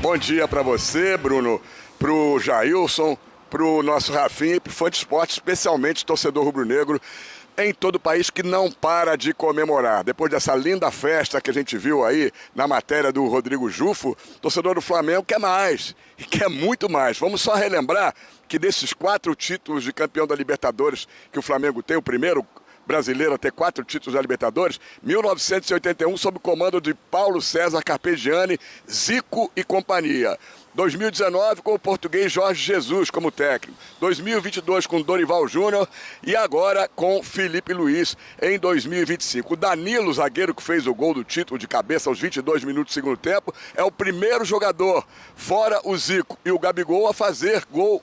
Bom dia para você, Bruno, pro Jailson, pro nosso Rafinha e pro fã de esporte, especialmente torcedor rubro-negro em todo o país que não para de comemorar. Depois dessa linda festa que a gente viu aí na matéria do Rodrigo Jufo, torcedor do Flamengo quer mais, e quer muito mais. Vamos só relembrar que desses 4 títulos de campeão da Libertadores que o Flamengo tem, o primeiro brasileiro a ter 4 títulos da Libertadores, 1981, sob o comando de Paulo César Carpegiani, Zico e companhia. 2019 com o português Jorge Jesus como técnico, 2022 com Dorival Júnior e agora com Felipe Luiz em 2025. O Danilo, zagueiro que fez o gol do título de cabeça aos 22 minutos do segundo tempo, é o primeiro jogador, fora o Zico e o Gabigol, a fazer gol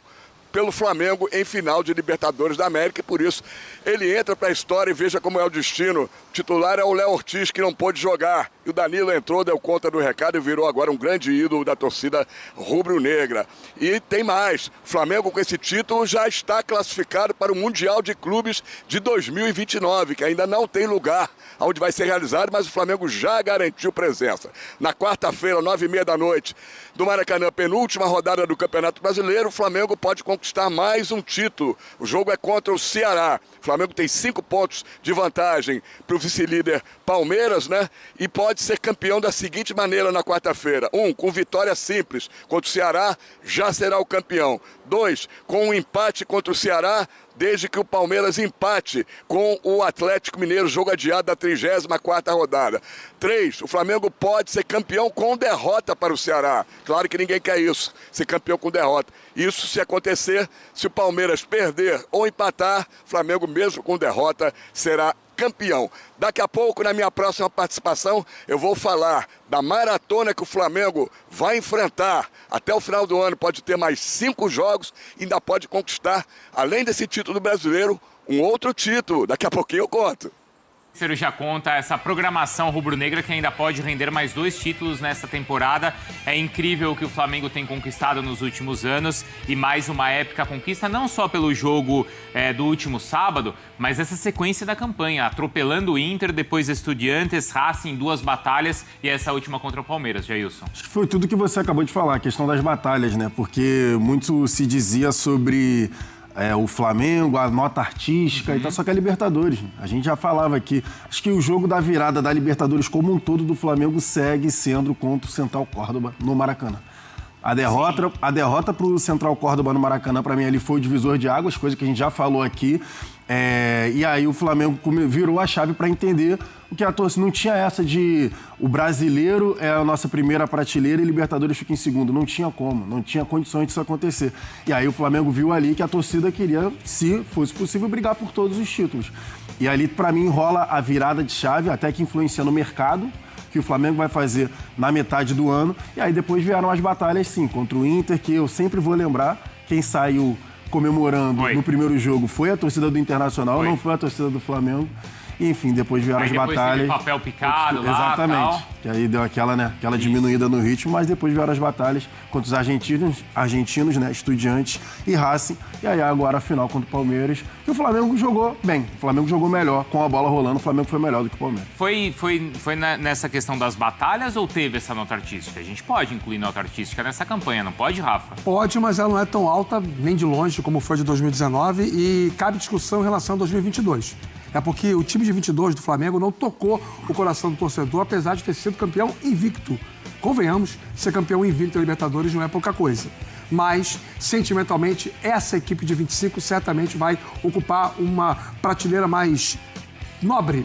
pelo Flamengo em final de Libertadores da América, e por isso ele entra para a história e veja como é o destino. O titular é o Léo Ortiz, que não pôde jogar, e o Danilo entrou, deu conta do recado e virou agora um grande ídolo da torcida rubro-negra. E tem mais, o Flamengo com esse título já está classificado para o Mundial de Clubes de 2029, que ainda não tem lugar onde vai ser realizado, mas o Flamengo já garantiu presença. Na quarta-feira, 9h30 da noite, do Maracanã, penúltima rodada do Campeonato Brasileiro, o Flamengo pode conquistar mais um título. O jogo é contra o Ceará. O Flamengo tem 5 pontos de vantagem para o vice-líder Palmeiras, né? E pode ser campeão da seguinte maneira na quarta-feira. 1, com vitória simples contra o Ceará, já será o campeão. 2, com um empate contra o Ceará, desde que o Palmeiras empate com o Atlético Mineiro, jogo adiado da 34ª rodada. 3, o Flamengo pode ser campeão com derrota para o Ceará. Claro que ninguém quer isso, ser campeão com derrota. Isso se acontecer, se o Palmeiras perder ou empatar, o Flamengo mesmo com derrota será campeão. Daqui a pouco, na minha próxima participação, eu vou falar da maratona que o Flamengo vai enfrentar. Até o final do ano pode ter mais 5 jogos e ainda pode conquistar, além desse título brasileiro, um outro título. Daqui a pouquinho eu conto. Ciro já conta essa programação rubro-negra que ainda pode render mais 2 títulos nesta temporada. É incrível o que o Flamengo tem conquistado nos últimos anos e mais uma épica conquista, não só pelo jogo do último sábado, mas essa sequência da campanha, atropelando o Inter, depois Estudiantes, Racing, 2 batalhas e essa última contra o Palmeiras, Jailson. Acho que foi tudo que você acabou de falar, a questão das batalhas, né? Porque muito se dizia sobre o Flamengo, a nota artística e tal, só que é Libertadores. A gente já falava aqui. Acho que o jogo da virada da Libertadores como um todo do Flamengo segue sendo contra o Central Córdoba no Maracanã. A derrota para o Central Córdoba no Maracanã, para mim, ali foi o divisor de águas, coisa que a gente já falou aqui. E aí o Flamengo virou a chave para entender o que a torcida não tinha essa de o brasileiro é a nossa primeira prateleira e Libertadores fica em segundo. Não tinha como, não tinha condições disso acontecer. E aí o Flamengo viu ali que a torcida queria, se fosse possível, brigar por todos os títulos. E ali, para mim, rola a virada de chave, até que influencia no mercado, que o Flamengo vai fazer na metade do ano. E aí depois vieram as batalhas, sim, contra o Inter, que eu sempre vou lembrar, quem saiu comemorando no primeiro jogo foi a torcida do Internacional, não foi a torcida do Flamengo. E, enfim, depois vieram as batalhas. Teve papel picado lá, exatamente. Tal. Que aí deu aquela diminuída no ritmo, mas depois vieram as batalhas contra os argentinos, né, Estudiantes e Racing. E aí agora a final contra o Palmeiras. E o Flamengo jogou bem, o Flamengo jogou melhor, com a bola rolando, o Flamengo foi melhor do que o Palmeiras. Foi nessa questão das batalhas ou teve essa nota artística? A gente pode incluir nota artística nessa campanha, não pode, Rafa? Pode, mas ela não é tão alta, nem de longe, como foi de 2019 e cabe discussão em relação a 2022. É porque o time de 22 do Flamengo não tocou o coração do torcedor, apesar de ter sido campeão invicto. Convenhamos, ser campeão invicto da Libertadores não é pouca coisa. Mas, sentimentalmente, essa equipe de 25 certamente vai ocupar uma prateleira mais nobre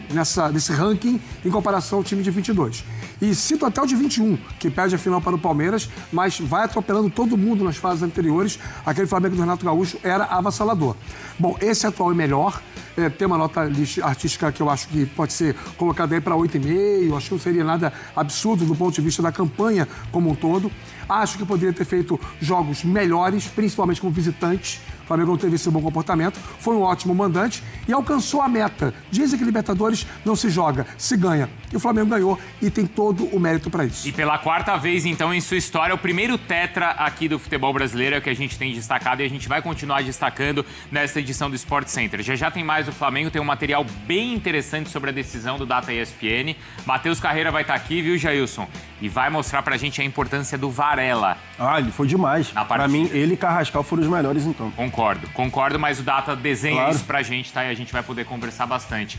nesse ranking em comparação ao time de 22. E cito até o de 21, que perde a final para o Palmeiras, mas vai atropelando todo mundo nas fases anteriores. Aquele Flamengo do Renato Gaúcho era avassalador. Bom, esse atual é melhor. Tem uma nota artística que eu acho que pode ser colocada aí para 8,5. Acho que não seria nada absurdo do ponto de vista da campanha como um todo. Acho que poderia ter feito jogos melhores, principalmente como visitante. O Flamengo não teve esse bom comportamento, foi um ótimo mandante e alcançou a meta. Dizem que Libertadores não se joga, se ganha. E o Flamengo ganhou e tem todo o mérito para isso. E pela quarta vez, então, em sua história, o primeiro tetra aqui do futebol brasileiro é o que a gente tem destacado e a gente vai continuar destacando nessa edição do Sport Center. Já tem mais o Flamengo, tem um material bem interessante sobre a decisão do Data ESPN. Matheus Carreira vai estar aqui, viu, Jailson? E vai mostrar pra gente a importância do Varela. Ele foi demais. Pra mim, ele e Carrascal foram os melhores, então. Concordo, mas o Data desenha Claro. isso pra gente, tá? E a gente vai poder conversar bastante.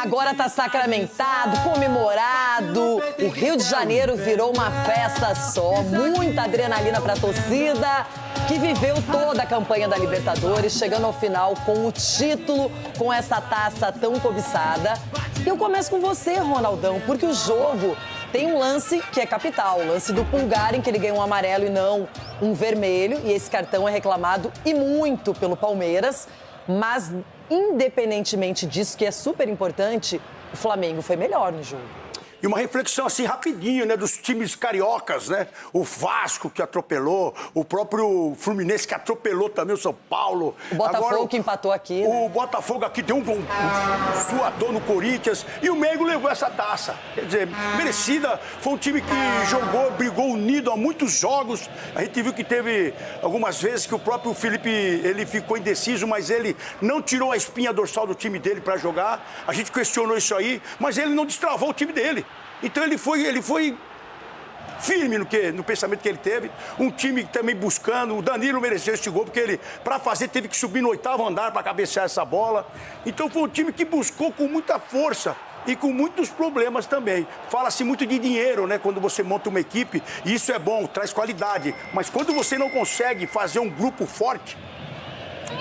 Agora tá sacramentado, comemorado. O Rio de Janeiro virou uma festa só. Muita adrenalina pra torcida, que viveu toda a campanha da Libertadores, chegando ao final com o título, com essa taça tão cobiçada. E eu começo com você, Ronaldão, porque o jogo tem um lance que é capital, o lance do Pulgar, em que ele ganha um amarelo e não um vermelho. E esse cartão é reclamado e muito pelo Palmeiras. Mas, independentemente disso, que é super importante, o Flamengo foi melhor no jogo. E uma reflexão assim rapidinho, né, dos times cariocas, né? O Vasco que atropelou, o próprio Fluminense que atropelou também o São Paulo. O Botafogo Agora, que empatou aqui, né? O Botafogo aqui deu um suador no Corinthians e o Mengo levou essa taça. Quer dizer, merecida. Foi um time que jogou, brigou unido há muitos jogos. A gente viu que teve algumas vezes que o próprio Felipe, ele ficou indeciso, mas ele não tirou a espinha dorsal do time dele para jogar. A gente questionou isso aí, mas ele não destravou o time dele. Então ele foi firme no pensamento que ele teve. Um time também buscando. O Danilo mereceu esse gol, porque ele, para fazer, teve que subir no 8º andar para cabecear essa bola. Então foi um time que buscou com muita força e com muitos problemas também. Fala-se muito de dinheiro, né? Quando você monta uma equipe, e isso é bom, traz qualidade. Mas quando você não consegue fazer um grupo forte,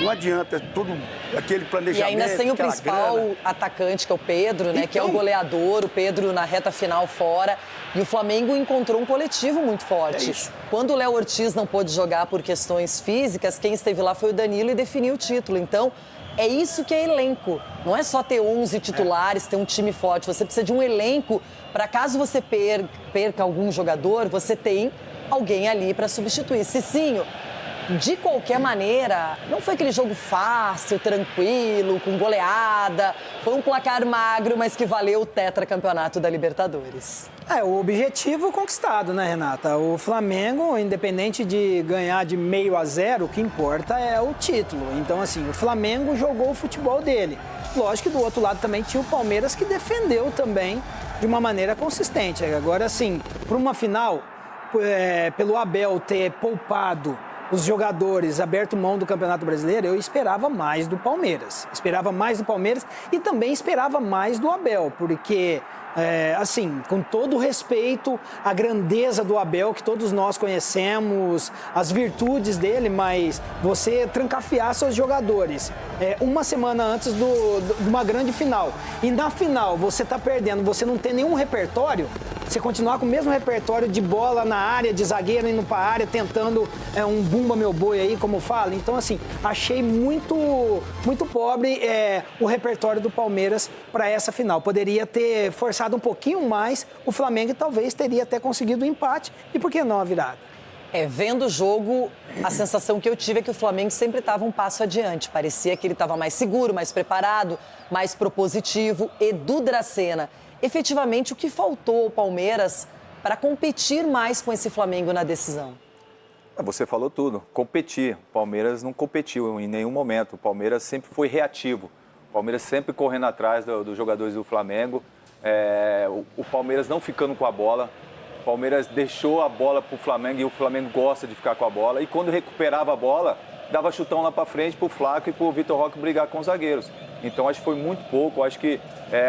não adianta, tudo aquele planejamento. E ainda sem o principal atacante, que é o Pedro, né? Então, que é o goleador, o Pedro na reta final fora. E o Flamengo encontrou um coletivo muito forte. É isso. Quando o Léo Ortiz não pôde jogar por questões físicas, quem esteve lá foi o Danilo e definiu o título. Então, é isso que é elenco. Não é só ter 11 titulares, ter um time forte. Você precisa de um elenco para, caso você perca algum jogador, você tem alguém ali para substituir. Cicinho, de qualquer maneira, não foi aquele jogo fácil, tranquilo, com goleada. Foi um placar magro, mas que valeu o tetracampeonato da Libertadores. O objetivo conquistado, né, Renata? O Flamengo, independente de ganhar de 0-0, o que importa é o título. Então, assim, o Flamengo jogou o futebol dele. Lógico que do outro lado também tinha o Palmeiras, que defendeu também de uma maneira consistente. Agora, assim, para uma final, pelo Abel ter poupado os jogadores, aberto mão do Campeonato Brasileiro, eu esperava mais do Palmeiras. Esperava mais do Palmeiras e também esperava mais do Abel, porque, assim, com todo o respeito, a grandeza do Abel, que todos nós conhecemos, as virtudes dele, mas você trancafiar seus jogadores uma semana antes de uma grande final. E na final você tá perdendo, você não tem nenhum repertório, você continuar com o mesmo repertório de bola na área, de zagueiro indo para a área, tentando um bumba meu boi aí, como fala. Então, assim, achei muito pobre o repertório do Palmeiras para essa final. Poderia ter forçado um pouquinho mais o Flamengo e talvez teria até conseguido o empate. E por que não a virada? Vendo o jogo, a sensação que eu tive é que o Flamengo sempre estava um passo adiante. Parecia que ele estava mais seguro, mais preparado, mais propositivo. Edu Dracena, efetivamente, o que faltou ao Palmeiras para competir mais com esse Flamengo na decisão? Você falou tudo, competir. O Palmeiras não competiu em nenhum momento. O Palmeiras sempre foi reativo. O Palmeiras sempre correndo atrás dos jogadores do Flamengo. O Palmeiras não ficando com a bola. O Palmeiras deixou a bola para o Flamengo e o Flamengo gosta de ficar com a bola. E quando recuperava a bola, dava chutão lá para frente para o Flaco e para o Vitor Roque brigar com os zagueiros. Então acho que foi muito pouco. Acho que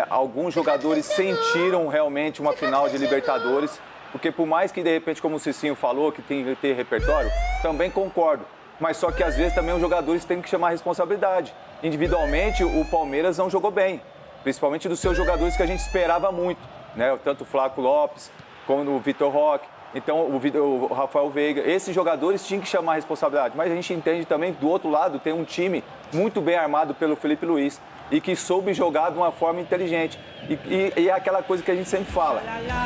alguns jogadores sentiram realmente uma final de Libertadores. Porque por mais que, de repente, como o Cicinho falou, que tem que ter repertório, também concordo. Mas só que, às vezes, também os jogadores têm que chamar a responsabilidade. Individualmente, o Palmeiras não jogou bem. Principalmente dos seus jogadores que a gente esperava muito. Né? Tanto o Flaco Lopes, como o Vitor Roque. Então, o Rafael Veiga. Esses jogadores tinham que chamar a responsabilidade. Mas a gente entende também que, do outro lado, tem um time muito bem armado pelo Felipe Luiz. E que soube jogar de uma forma inteligente. E é aquela coisa que a gente sempre fala.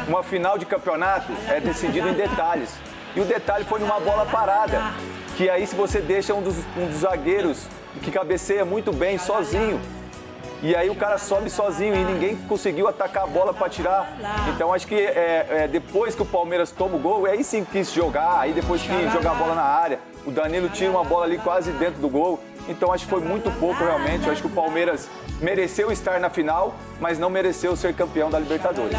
Uma final de campeonato é decidida em detalhes. E o detalhe foi numa bola parada, que aí se você deixa um dos zagueiros que cabeceia muito bem, sozinho, e aí o cara sobe sozinho e ninguém conseguiu atacar a bola para tirar. Então acho que depois que o Palmeiras toma o gol, aí sim quis jogar, aí depois quis jogar a bola na área. O Danilo tira uma bola ali quase dentro do gol. Então acho que foi muito pouco realmente. Eu acho que o Palmeiras mereceu estar na final, mas não mereceu ser campeão da Libertadores.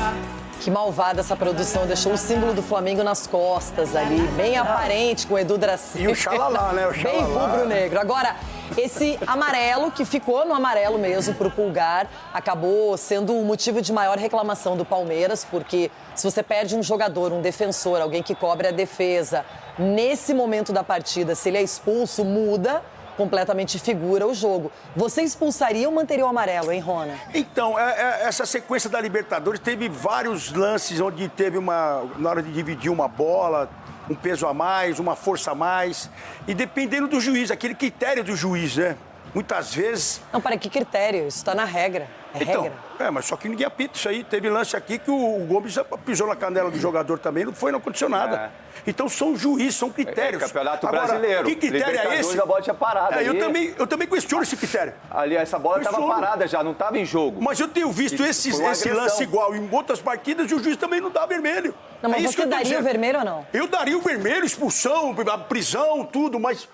Que malvada essa produção, deixou o símbolo do Flamengo nas costas ali, bem aparente com o Edu Dracena. E o xalalá, né? O Bem xalalá. rubro-negro. Agora, esse amarelo, que ficou no amarelo mesmo pro Pulgar, acabou sendo o motivo de maior reclamação do Palmeiras, porque se você perde um jogador, um defensor, alguém que cobre a defesa, nesse momento da partida, se ele é expulso, muda completamente, figura o jogo. Você expulsaria ou manteria o amarelo, hein, Rona? Então, essa sequência da Libertadores teve vários lances onde teve na hora de dividir uma bola, um peso a mais, uma força a mais. E dependendo do juiz, aquele critério do juiz, né? Muitas vezes... Não, para que critério? Isso está na regra. É regra. Mas só que ninguém apita isso aí. Teve lance aqui que o Gomes pisou na canela do jogador também, não aconteceu nada. Então são juízes, são critérios. Campeonato Agora, Brasileiro. Que critério é esse? A bola tinha parado ali. Eu também questiono esse critério. Ali, essa bola estava parada já, não estava em jogo. Mas eu tenho visto esse lance igual em outras partidas e o juiz também não dá vermelho. Não, mas você daria o vermelho ou não? Eu daria o vermelho, expulsão, prisão, tudo, mas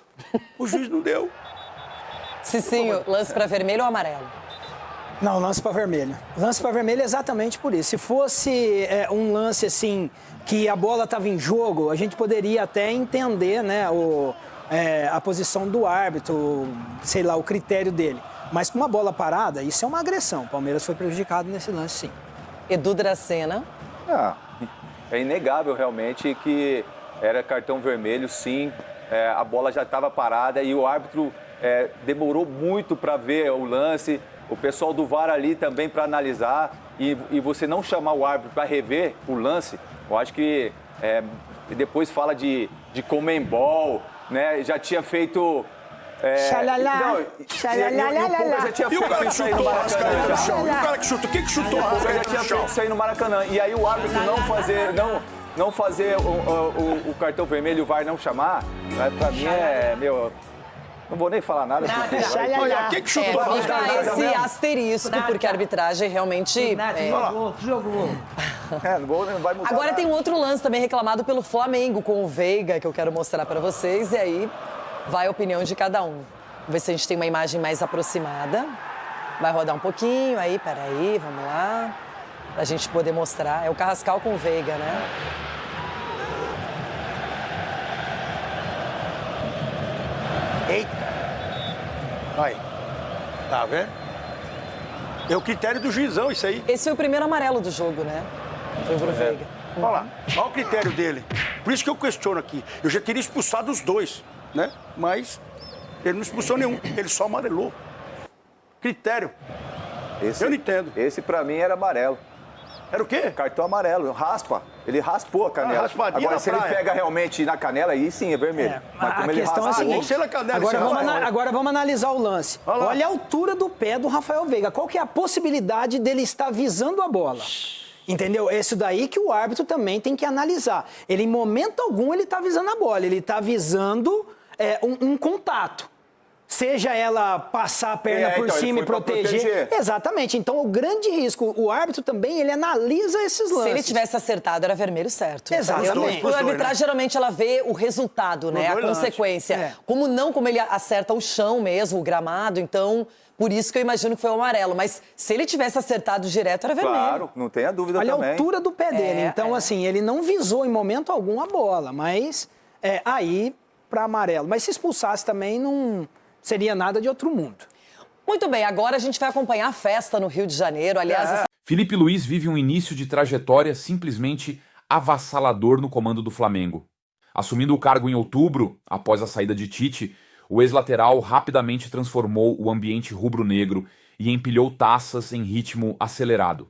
o juiz não deu. Cicinho, lance para vermelho ou amarelo? Não, lance para vermelho. Lance para vermelho é exatamente por isso. Se fosse um lance assim, que a bola estava em jogo, a gente poderia até entender, né, a posição do árbitro, sei lá, o critério dele. Mas com uma bola parada, isso é uma agressão. O Palmeiras foi prejudicado nesse lance, sim. Edu Dracena. É inegável realmente que era cartão vermelho, sim. A bola já estava parada e o árbitro demorou muito para ver o lance. O pessoal do VAR ali também para analisar e você não chamar o árbitro para rever o lance, eu acho que depois fala de Conmebol, né? Já tinha feito... Xalala, já tinha E o cara feito que isso aí no chutou a Rascaeta no Maracanã. chão? E o cara que chutou? Quem que chutou a Já Rascaeta tinha no feito chão? isso aí no Maracanã. E aí o árbitro não fazer o cartão vermelho e o VAR não chamar, pra mim não vou nem falar nada. Olha, quem que chutou a Fica Rascaeta? esse asterisco, porque a arbitragem realmente... Jogou. Não vai mudar. Agora tem um outro lance também reclamado pelo Flamengo com o Veiga, que eu quero mostrar para vocês, e aí vai a opinião de cada um. Vamos ver se a gente tem uma imagem mais aproximada. Vai rodar um pouquinho, aí, peraí, vamos lá. Pra gente poder mostrar. É o Carrascal com o Veiga, né? Eita! Aí. Tá vendo? É o critério do juizão, isso aí. Esse foi o primeiro amarelo do jogo, né? Foi pro Veiga. Olha lá, olha o critério dele. Por isso que eu questiono aqui. Eu já teria expulsado os dois, né? Mas ele não expulsou nenhum, ele só amarelou. Critério. Eu não entendo. Esse pra mim era amarelo. Era o quê? Cartão amarelo, raspa. Ele raspou a canela. raspadinha Agora, na se ele praia. pega realmente na canela, aí sim é vermelho. Mas como A ele questão é a raspou, seguinte, sei lá, canela, agora, sei lá, agora vamos analisar o lance. Olha lá. Olha a altura do pé do Rafael Veiga. Qual que é a possibilidade dele estar visando a bola? Entendeu? É isso daí que o árbitro também tem que analisar. Ele, em momento algum, ele está visando a bola. Ele está visando um contato. Seja ela passar a perna por então, cima e proteger. Exatamente. Então, o grande risco, o árbitro também, ele analisa esses lances. Se ele tivesse acertado, era vermelho certo. Exatamente. A arbitragem, geralmente, ela vê o resultado, né? A consequência. Como ele acerta o chão mesmo, o gramado, então... Por isso que eu imagino que foi o amarelo. Mas se ele tivesse acertado direto, era vermelho. Claro, não tenha dúvida também. Olha a altura do pé dele. Então, assim, ele não visou em momento algum a bola. Mas aí, para amarelo. Mas se expulsasse também, não seria nada de outro mundo. Muito bem, agora a gente vai acompanhar a festa no Rio de Janeiro. Aliás, Felipe Luiz vive um início de trajetória simplesmente avassalador no comando do Flamengo. Assumindo o cargo em outubro, após a saída de Tite, o ex-lateral rapidamente transformou o ambiente rubro-negro e empilhou taças em ritmo acelerado.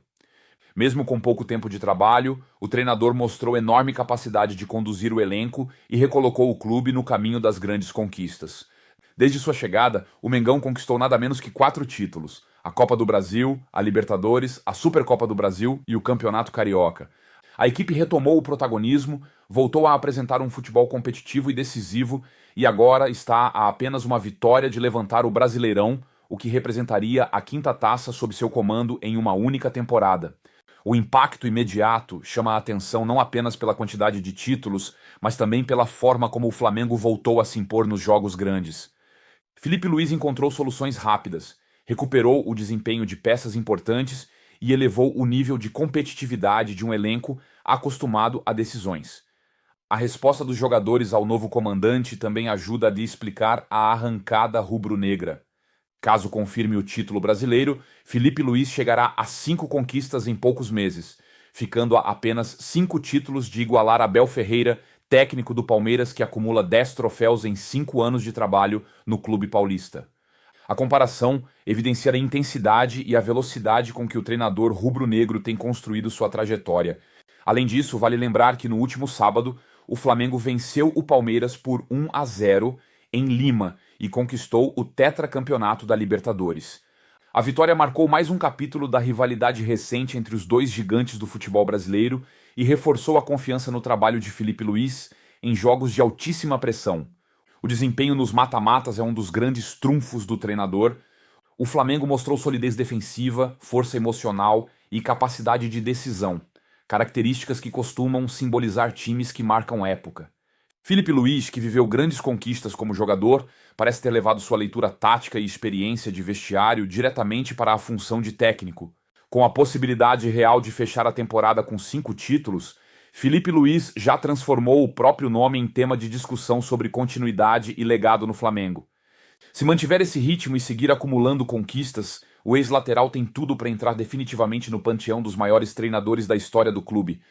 Mesmo com pouco tempo de trabalho, o treinador mostrou enorme capacidade de conduzir o elenco e recolocou o clube no caminho das grandes conquistas. Desde sua chegada, o Mengão conquistou nada menos que 4 títulos: a Copa do Brasil, a Libertadores, a Supercopa do Brasil e o Campeonato Carioca. A equipe retomou o protagonismo, voltou a apresentar um futebol competitivo e decisivo e agora está a apenas uma vitória de levantar o Brasileirão, o que representaria a 5ª taça sob seu comando em uma única temporada. O impacto imediato chama a atenção não apenas pela quantidade de títulos, mas também pela forma como o Flamengo voltou a se impor nos jogos grandes. Filipe Luís encontrou soluções rápidas, recuperou o desempenho de peças importantes e elevou o nível de competitividade de um elenco acostumado a decisões. A resposta dos jogadores ao novo comandante também ajuda a lhe explicar a arrancada rubro-negra. Caso confirme o título brasileiro, Filipe Luís chegará a 5 conquistas em poucos meses, ficando a apenas 5 títulos de igualar Abel Ferreira, técnico do Palmeiras que acumula 10 troféus em 5 anos de trabalho no clube paulista. A comparação evidencia a intensidade e a velocidade com que o treinador rubro-negro tem construído sua trajetória. Além disso, vale lembrar que no último sábado, o Flamengo venceu o Palmeiras por 1-0 em Lima e conquistou o tetracampeonato da Libertadores. A vitória marcou mais um capítulo da rivalidade recente entre os dois gigantes do futebol brasileiro e reforçou a confiança no trabalho de Filipe Luís em jogos de altíssima pressão. O desempenho nos mata-matas é um dos grandes trunfos do treinador. O Flamengo mostrou solidez defensiva, força emocional e capacidade de decisão, características que costumam simbolizar times que marcam época. Filipe Luís, que viveu grandes conquistas como jogador, parece ter levado sua leitura tática e experiência de vestiário diretamente para a função de técnico. Com a possibilidade real de fechar a temporada com 5 títulos, Filipe Luís já transformou o próprio nome em tema de discussão sobre continuidade e legado no Flamengo. Se mantiver esse ritmo e seguir acumulando conquistas, o ex-lateral tem tudo para entrar definitivamente no panteão dos maiores treinadores da história do clube.